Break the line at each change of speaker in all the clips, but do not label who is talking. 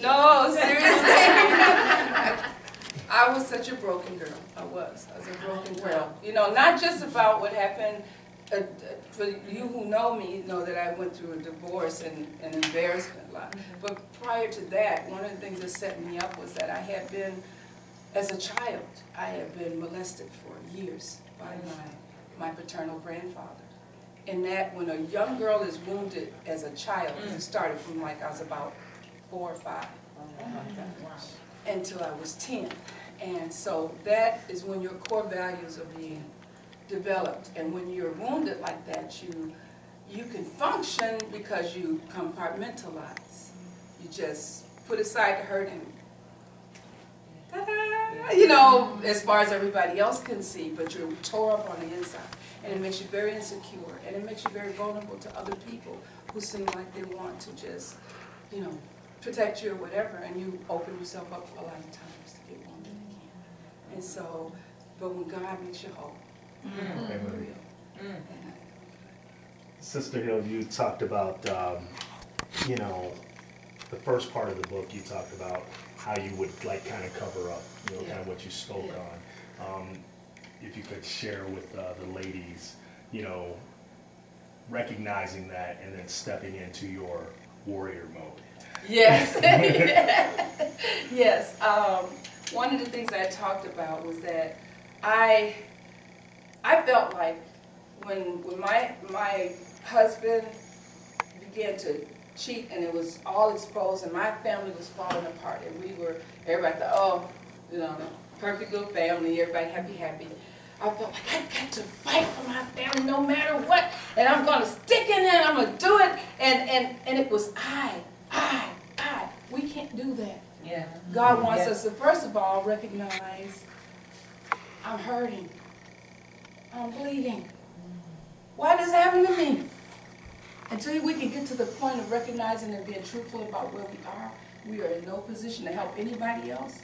No, seriously. I was such a broken girl. I was a broken girl. You know, not just about what happened. For you who know me, know that I went through a divorce and an embarrassment a lot. But prior to that, one of the things that set me up was that I had been, as a child, I had been molested for years by my paternal grandfather. And that when a young girl is wounded as a child, it started from like I was about 4 or 5 until I was 10. And so that is when your core values are being developed. And when you're wounded like that, you can function because you compartmentalize. You just put aside the hurt and you know, as far as everybody else can see, but you're tore up on the inside. And it makes you very insecure, and it makes you very vulnerable to other people who seem like they want to just, you know, protect you or whatever, and you open yourself up a lot of times to get wounded again. And so, but when God makes you whole, real.
Sister Hill, you talked about, you know, the first part of the book, you talked about how you would like kind of cover up, you know, kind of what you spoke on. If you could share with the ladies, you know, recognizing that and then stepping into your warrior mode.
Yes. Yes. One of the things I talked about was that I felt like when my husband began to cheat and it was all exposed and my family was falling apart and everybody thought, oh, you know, perfect little family, everybody happy. I felt like I got to fight for my family no matter what, and I'm going to stick in there and I'm going to do it, and it was I. We can't do that.
Yeah.
God wants us to, first of all, recognize I'm hurting. I'm bleeding. Why does this happen to me? Until we can get to the point of recognizing and being truthful about where we are in no position to help anybody else,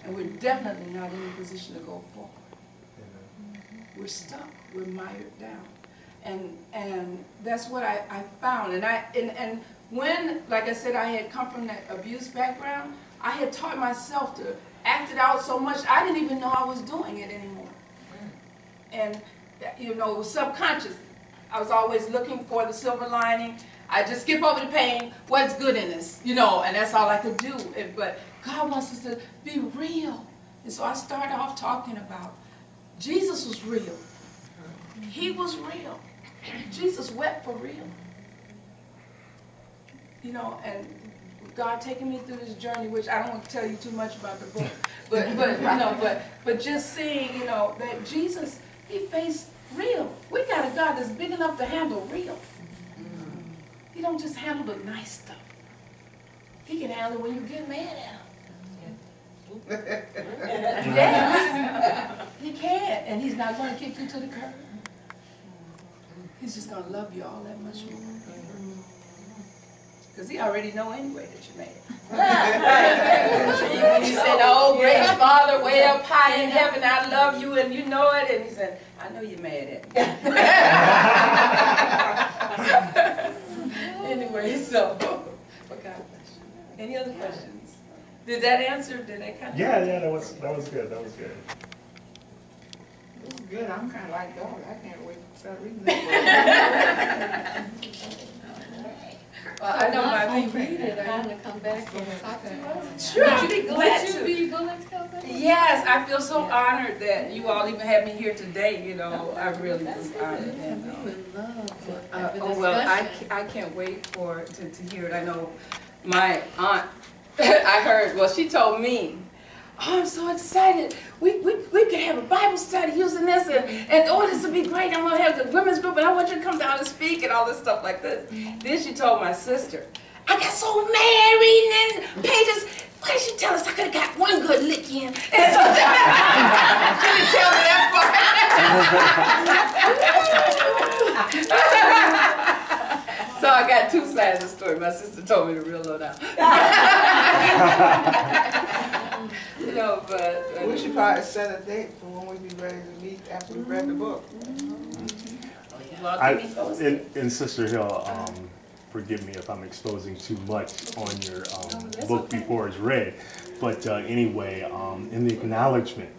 and we're definitely not in a position to go forward. We're stuck. We're mired down, and that's what I found. And when, like I said, I had come from that abuse background, I had taught myself to act it out so much I didn't even know I was doing it anymore. And you know, it was subconscious. I was always looking for the silver lining. I just skip over the pain. What's good in this, you know? And that's all I could do. But God wants us to be real, and so I started off talking about Jesus was real. He was real. Jesus wept for real. You know, and God taking me through this journey, which I don't want to tell you too much about the book, but you know, but just seeing, you know, that Jesus, he faced real. We got a God that's big enough to handle real. He don't just handle the nice stuff. He can handle when you get mad at him. Yeah, he can, and he's not going to kick you to the curb. He's just going to love you all that much more. Because he already know anyway that you're mad. He said, oh, great Father, way up high in heaven, I love you, and you know it. And he said, I know you're mad at me. Anyway, so, but God bless you. Any other questions? Did that answer? Did that kind of?
Yeah, that was good. That was good.
It was good. I'm kind of like dog. I can't wait to start reading that.
I know my people
read it. Are you going to come back and talk to us?
Sure, I'd be glad to.
Would you be willing to come back?
Yes, I feel so honored that you all even had me here today. You know, I really was honored. And,
we would love to have a
oh well, I can't wait to hear it. I know my aunt. I heard. Well, she told me. Oh, I'm so excited. We could have a Bible study using this, and oh, this would be great. I'm going to have the women's group, and I want you to come down and speak and all this stuff like this. Then she told my sister, I got so mad reading in pages. Why did she tell us I could have got one good lick in? And so she didn't tell me that part. So I got two sides of the story. My sister told me to reel it out. You know, but
we should probably set a date for when we be ready to meet after we read the book.
In Sister Hill, forgive me if I'm exposing too much on your
that's
book
okay.
before it's read. But anyway, in the acknowledgement,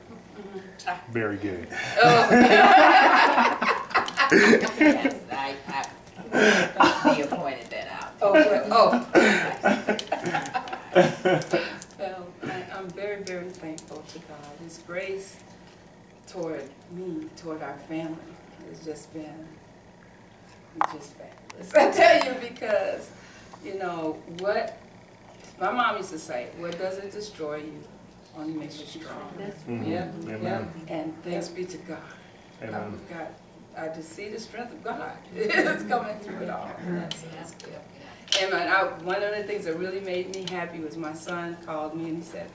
very good.
Yes, Leah pointed that out.
Oh, good. Oh. Well, I'm very, very thankful to God. His grace toward me, toward our family, has just been just fabulous. I tell you, because, you know, what my mom used to say, what doesn't destroy you only makes you strong.
Mhm.
Yeah,
Amen.
yeah. And thanks be to God.
Amen.
God, I just see the strength of God. It's coming through it all.
That's good.
And one of the things that really made me happy was my son called me and he said,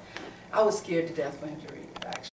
I was scared to death when to read, actually.